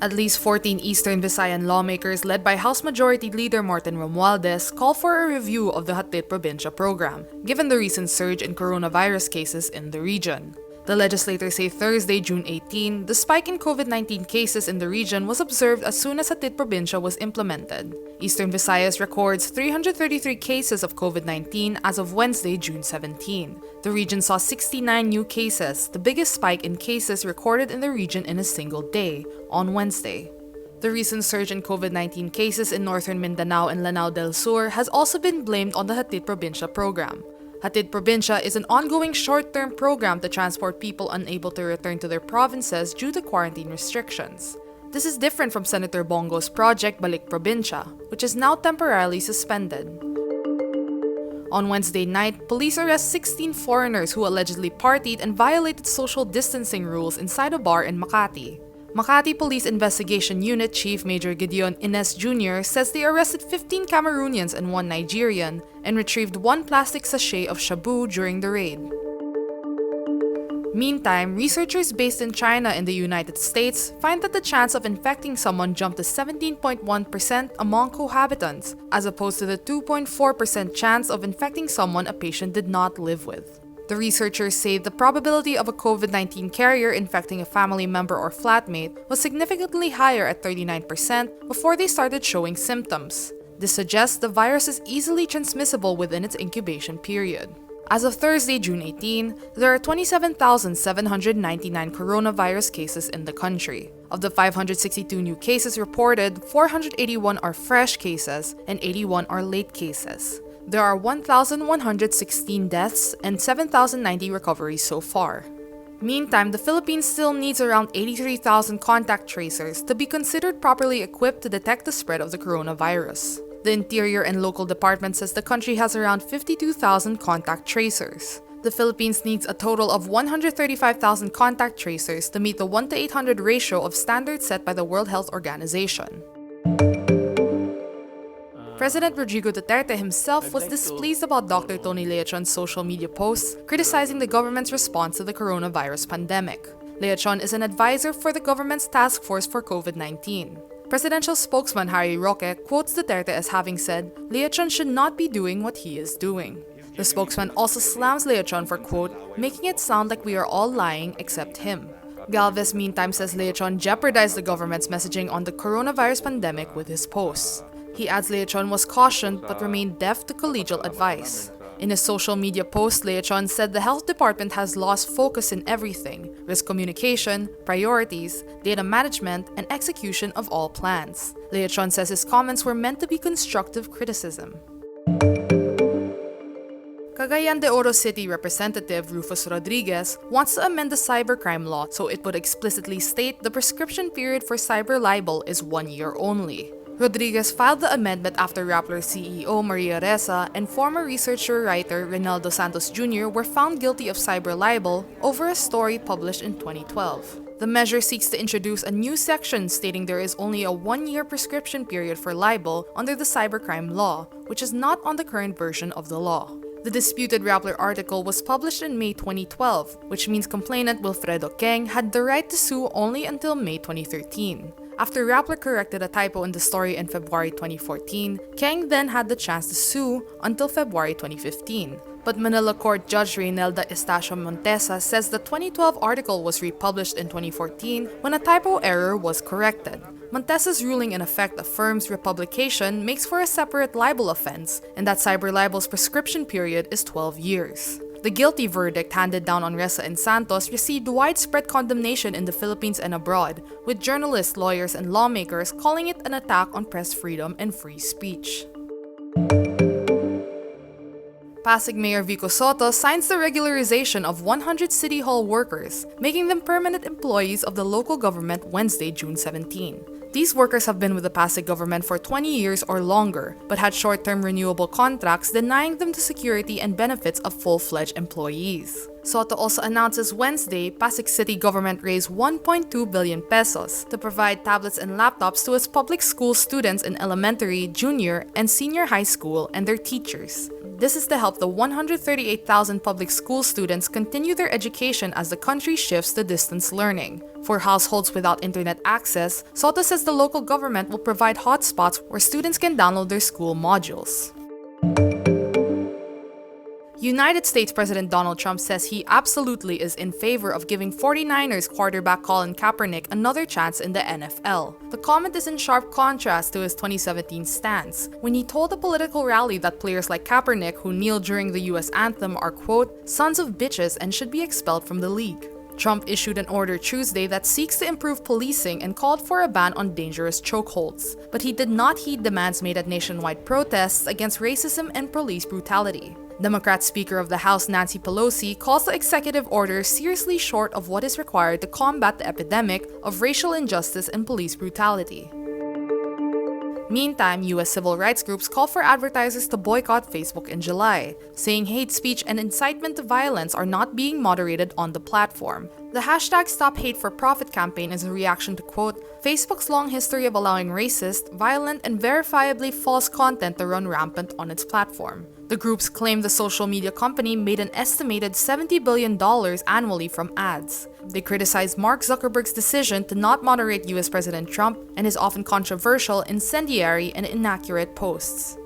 At least 14 Eastern Visayan lawmakers led by House Majority Leader Martin Romualdez call for a review of the Hatid Probinsya program, given the recent surge in coronavirus cases in the region. The legislators say Thursday, June 18, the spike in COVID-19 cases in the region was observed as soon as Hatid Probinsya was implemented. Eastern Visayas records 333 cases of COVID-19 as of Wednesday, June 17. The region saw 69 new cases, the biggest spike in cases recorded in the region in a single day, on Wednesday. The recent surge in COVID-19 cases in northern Mindanao and Lanao del Sur has also been blamed on the Hatid Probinsya program. Hatid Probinsya is an ongoing short-term program to transport people unable to return to their provinces due to quarantine restrictions. This is different from Senator Bongo's project Balik Probinsya, which is now temporarily suspended. On Wednesday night, police arrest 16 foreigners who allegedly partied and violated social distancing rules inside a bar in Makati. Makati Police Investigation Unit Chief Major Gideon Ines Jr. says they arrested 15 Cameroonians and 1 Nigerian and retrieved 1 plastic sachet of shabu during the raid. Meantime, researchers based in China and the United States find that the chance of infecting someone jumped to 17.1% among cohabitants, as opposed to the 2.4% chance of infecting someone a patient did not live with. The researchers say the probability of a COVID-19 carrier infecting a family member or flatmate was significantly higher at 39% before they started showing symptoms. This suggests the virus is easily transmissible within its incubation period. As of Thursday, June 18, there are 27,799 coronavirus cases in the country. Of the 562 new cases reported, 481 are fresh cases and 81 are late cases. There are 1,116 deaths and 7,090 recoveries so far. Meantime, the Philippines still needs around 83,000 contact tracers to be considered properly equipped to detect the spread of the coronavirus. The Interior and Local Department says the country has around 52,000 contact tracers. The Philippines needs a total of 135,000 contact tracers to meet the 1:800 ratio of standards set by the World Health Organization. President Rodrigo Duterte himself was displeased about Dr. Tony Leachon's social media posts criticizing the government's response to the coronavirus pandemic. Leachon is an advisor for the government's task force for COVID-19. Presidential spokesman Harry Roque quotes Duterte as having said, "Leachon should not be doing what he is doing." The spokesman also slams Leachon for, quote, "making it sound like we are all lying except him." Galvez meantime says Leachon jeopardized the government's messaging on the coronavirus pandemic with his posts. He adds Leachon was cautioned but remained deaf to collegial advice. In his social media post, Leachon said the health department has lost focus in everything: risk communication, priorities, data management, and execution of all plans. Leachon says his comments were meant to be constructive criticism. Cagayan de Oro City Representative Rufus Rodriguez wants to amend the cybercrime law so it would explicitly state the prescription period for cyber libel is 1 year only. Rodriguez filed the amendment after Rappler CEO Maria Ressa and former researcher-writer Reynaldo Santos Jr. were found guilty of cyber libel over a story published in 2012. The measure seeks to introduce a new section stating there is only a 1-year prescription period for libel under the cybercrime law, which is not on the current version of the law. The disputed Rappler article was published in May 2012, which means complainant Wilfredo Keng had the right to sue only until May 2013. After Rappler corrected a typo in the story in February 2014, Keng then had the chance to sue until February 2015. But Manila Court Judge Reynelda Estacio Montesa says the 2012 article was republished in 2014 when a typo error was corrected. Montesa's ruling in effect affirms republication makes for a separate libel offense and that cyber libel's prescription period is 12 years. The guilty verdict handed down on Ressa and Santos received widespread condemnation in the Philippines and abroad, with journalists, lawyers, and lawmakers calling it an attack on press freedom and free speech. Pasig Mayor Vico Sotto signs the regularization of 100 City Hall workers, making them permanent employees of the local government Wednesday, June 17. These workers have been with the Pasig government for 20 years or longer, but had short-term renewable contracts denying them the security and benefits of full-fledged employees. Sotto also announces Wednesday Pasig City government raised 1.2 billion pesos to provide tablets and laptops to its public school students in elementary, junior, and senior high school and their teachers. This is to help the 138,000 public school students continue their education as the country shifts to distance learning. For households without internet access, Sotto says the local government will provide hotspots where students can download their school modules. United States President Donald Trump says he absolutely is in favor of giving 49ers quarterback Colin Kaepernick another chance in the NFL. The comment is in sharp contrast to his 2017 stance, when he told a political rally that players like Kaepernick who kneel during the US anthem are, quote, sons of bitches and should be expelled from the league. Trump issued an order Tuesday that seeks to improve policing and called for a ban on dangerous chokeholds. But he did not heed demands made at nationwide protests against racism and police brutality. Democrat Speaker of the House Nancy Pelosi calls the executive order seriously short of what is required to combat the epidemic of racial injustice and police brutality. Meantime, US civil rights groups call for advertisers to boycott Facebook in July, saying hate speech and incitement to violence are not being moderated on the platform. The hashtag Stop Hate for Profit campaign is a reaction to, quote, Facebook's long history of allowing racist, violent, and verifiably false content to run rampant on its platform. The groups claim the social media company made an estimated $70 billion annually from ads. They criticize Mark Zuckerberg's decision to not moderate US President Trump and his often controversial, incendiary, and inaccurate posts.